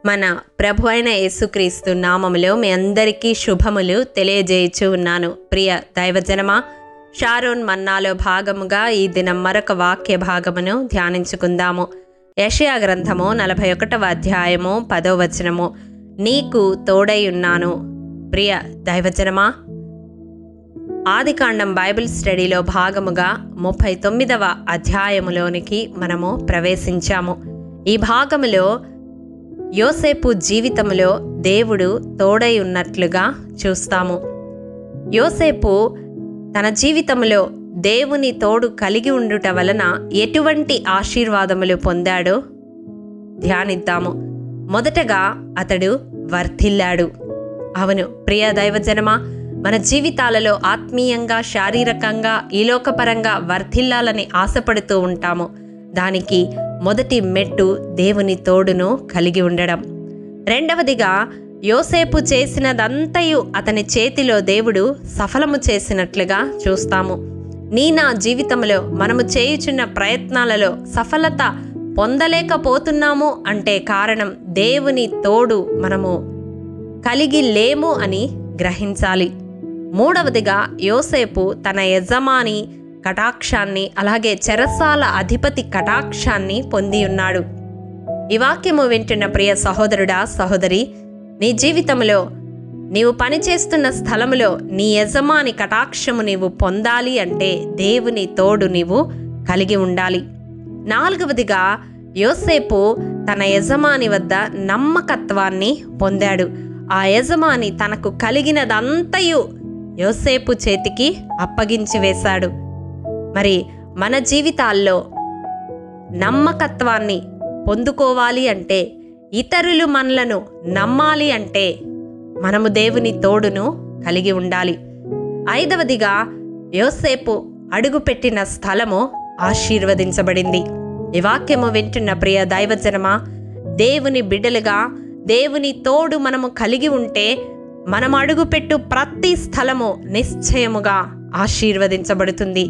మన ప్రభు అయిన యేసుక్రీస్తు నామములో మీ అందరికీ శుభములు తెలియజేయచ్చు ఉన్నాను. ప్రియ దైవజనమా, షారోన్ మన్నాలో భాగముగా ఈ దినం మరొక వాక్య భాగమును ధ్యానించుకుందాము. యెషయా గ్రంథము 41వ అధ్యాయము 10వ వచనము, నీకు తోడై ఉన్నాను. ప్రియ దైవజనమా, ఆదికాండం బైబిల్ స్టడీలో భాగముగా 39వ అధ్యాయములోనికి మనము ప్రవేశించాము. ఈ భాగములో యోసేపు జీవితంలో దేవుడు తోడై ఉన్నట్లుగా చూస్తాము. యోసేపు తన జీవితంలో దేవుని తోడు కలిగి ఉండుట వలన ఎటువంటి ఆశీర్వాదములు పొందాడో ధ్యానిద్దాము. మొదటగా అతడు వర్ధిల్లాడు. అవును ప్రియ దైవజనమా, మన జీవితాలలో ఆత్మీయంగా, శారీరకంగా, ఈలోకపరంగా వర్ధిల్లాలని ఆశపడుతూ ఉంటాము. దానికి మొదటి మెట్టు దేవుని తోడును కలిగి ఉండడం. రెండవదిగా, యోసేపు చేసినదంతయు అతని చేతిలో దేవుడు సఫలము చేసినట్లుగా చూస్తాము. నా జీవితంలో మనము చేయుచున్న ప్రయత్నాలలో సఫలత పొందలేకపోతున్నాము అంటే కారణం దేవుని తోడు మనము కలిగి లేము అని గ్రహించాలి. మూడవదిగా, యోసేపు తన యజమాని కటాక్షాన్ని, అలాగే చెరసాల అధిపతి కటాక్షాన్ని పొంది ఉన్నాడు. ఈ వాక్యము వింటున్న ప్రియ సహోదరుడా, సహోదరి, నీ జీవితంలో నీవు పనిచేస్తున్న స్థలములో నీ యజమాని కటాక్షము నీవు పొందాలి అంటే దేవుని తోడు నీవు కలిగి ఉండాలి. నాలుగవదిగా, యోసేపు తన యజమాని వద్ద నమ్మకత్వాన్ని పొందాడు. ఆ యజమాని తనకు కలిగినదంతయు యోసేపు చేతికి అప్పగించి వేశాడు. మరి మన జీవితాల్లో నమ్మకత్వాన్ని పొందుకోవాలి అంటే, ఇతరులు మనలను నమ్మాలి అంటే మనము దేవుని తోడును కలిగి ఉండాలి. ఐదవదిగా, యోసేపు అడుగుపెట్టిన స్థలము ఆశీర్వదించబడింది. ఈ వాక్యము వింటున్న ప్రియ దైవజనమా, దేవుని బిడ్డలుగా దేవుని తోడు మనము కలిగి ఉంటే మనం అడుగుపెట్టు ప్రతి స్థలము నిశ్చయముగా ఆశీర్వదించబడుతుంది.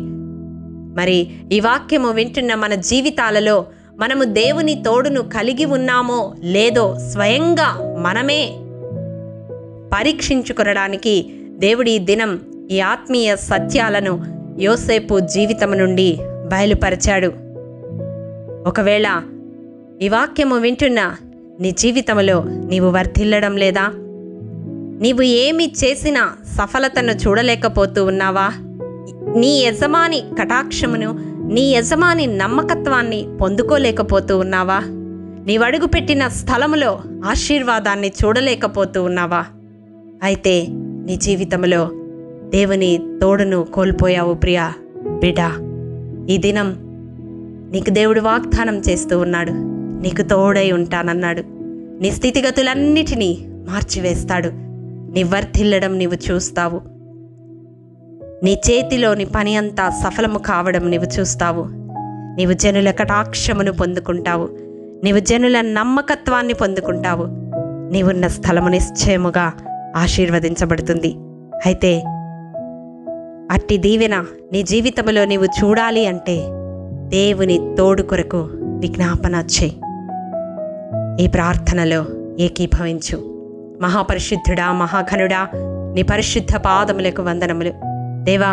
మరి ఈ వాక్యము వింటున్న మన జీవితాలలో మనము దేవుని తోడును కలిగి ఉన్నామో లేదో స్వయంగా మనమే పరీక్షించుకొనడానికి దేవుడి దినం ఈ ఆత్మీయ సత్యాలను యోసేపు జీవితం నుండి బయలుపరిచాడు. ఒకవేళ ఈ వాక్యము వింటున్న నీ జీవితంలో నీవు వర్ధిల్లడం లేదా? నీవు ఏమి చేసినా సఫలతను చూడలేకపోతూ ఉన్నావా? నీ యజమాని కటాక్షమును, నీ యజమాని నమ్మకత్వాన్ని పొందుకోలేకపోతూ ఉన్నావా? నీవు అడుగుపెట్టిన స్థలములో ఆశీర్వాదాన్ని చూడలేకపోతూ ఉన్నావా? అయితే నీ జీవితంలో దేవుని తోడును కోల్పోయావు ప్రియా బిడ్డా. ఈ దినం నీకు దేవుడు వాగ్దానం చేస్తూ ఉన్నాడు. నీకు తోడై ఉంటానన్నాడు. నీ స్థితిగతులన్నిటినీ మార్చివేస్తాడు. నీ వర్ధిల్లడం నీవు చూస్తావు. నీ చేతిలోని పని అంతా సఫలము కావడం నీవు చూస్తావు. నీవు జనుల కటాక్షమును పొందుకుంటావు. నీవు జనుల నమ్మకత్వాన్ని పొందుకుంటావు. నీవున్న స్థలము నిశ్చయముగా ఆశీర్వదించబడుతుంది. అయితే అట్టి దీవెన నీ జీవితంలో నీవు చూడాలి అంటే దేవుని తోడు కొరకు విజ్ఞాపన చేయి. ఈ ప్రార్థనలో ఏకీభవించు. మహాపరిశుద్ధుడా, మహాఘనుడా, నీ పరిశుద్ధ పాదములకు వందనములు. దేవా,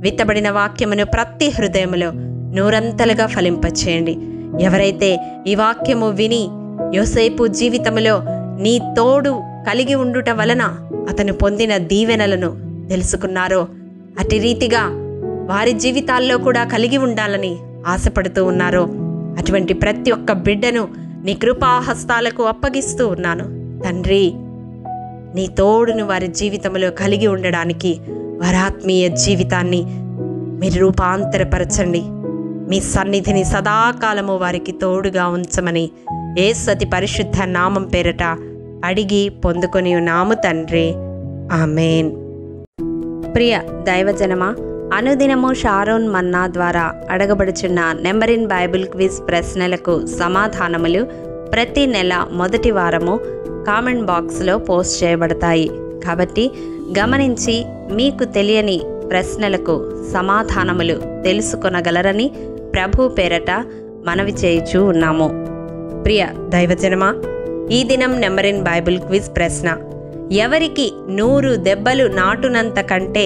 విత్తబడిన వాక్యమును ప్రతి హృదయములో నూరంతలుగా ఫలింపచేయండి. ఎవరైతే ఈ వాక్యము విని యోసేపు జీవితంలో నీ తోడు కలిగి ఉండుట వలన అతను పొందిన దీవెనలను తెలుసుకున్నారో, అటు రీతిగా వారి జీవితాల్లో కూడా కలిగి ఉండాలని ఆశపడుతూ ఉన్నారో, అటువంటి ప్రతి ఒక్క బిడ్డను నీ కృపాహస్తాలకు అప్పగిస్తూ ఉన్నాను. తండ్రి, నీ తోడును వారి జీవితంలో కలిగి ఉండడానికి వారి ఆత్మీయ జీవితాన్ని మీరు రూపాంతరపరచండి. మీ సన్నిధిని సదాకాలము వారికి తోడుగా ఉంచమని యేసు అతి పరిశుద్ధ నామం పేరట అడిగి పొందుకొని ఉన్నాము తండ్రి. ఆమేన్. ప్రియ దైవజనమా, అనుదినము షారోన్ మన్నా ద్వారా అడగబడుచున్న నెంబర్ ఇన్ బైబిల్ క్విజ్ ప్రశ్నలకు సమాధానములు ప్రతి నెల మొదటి వారము కామెంట్ బాక్స్లో పోస్ట్ చేయబడతాయి. కాబట్టి గమనించి మీకు తెలియని ప్రశ్నలకు సమాధానములు తెలుసుకొనగలరని ప్రభు పేరట మనవి చేయుచూ ఉన్నాము. ప్రియ దైవజనమా, ఈ దినం నెంబర్ ఇన్ బైబిల్ క్విజ్ ప్రశ్న: ఎవరికి 100 దెబ్బలు నాటునంత కంటే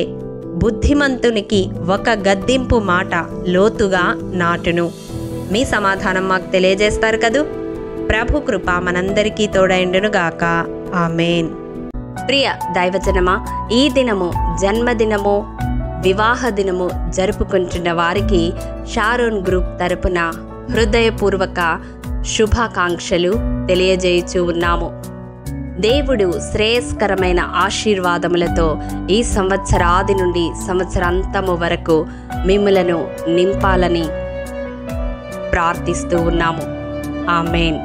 బుద్ధిమంతునికి ఒక గద్దింపు మాట లోతుగా నాటును? మీ సమాధానం మాకు తెలియజేస్తారు కదూ. ప్రభు కృప మనందరికీ తోడైండునుగాక. ఆమేన్. ప్రియ దైవజనమా, ఈ దినము జన్మదినము, వివాహ దినము జరుపుకుంటున్న వారికి షారోన్ గ్రూప్ తరపున హృదయపూర్వక శుభాకాంక్షలు తెలియజేయుచూ ఉన్నాము. దేవుడు శ్రేయస్కరమైన ఆశీర్వాదములతో ఈ సంవత్సరాది నుండి సంవత్సరాంతము వరకు మిమ్ములను నింపాలని ప్రార్థిస్తూ ఉన్నాము. ఆమేన్.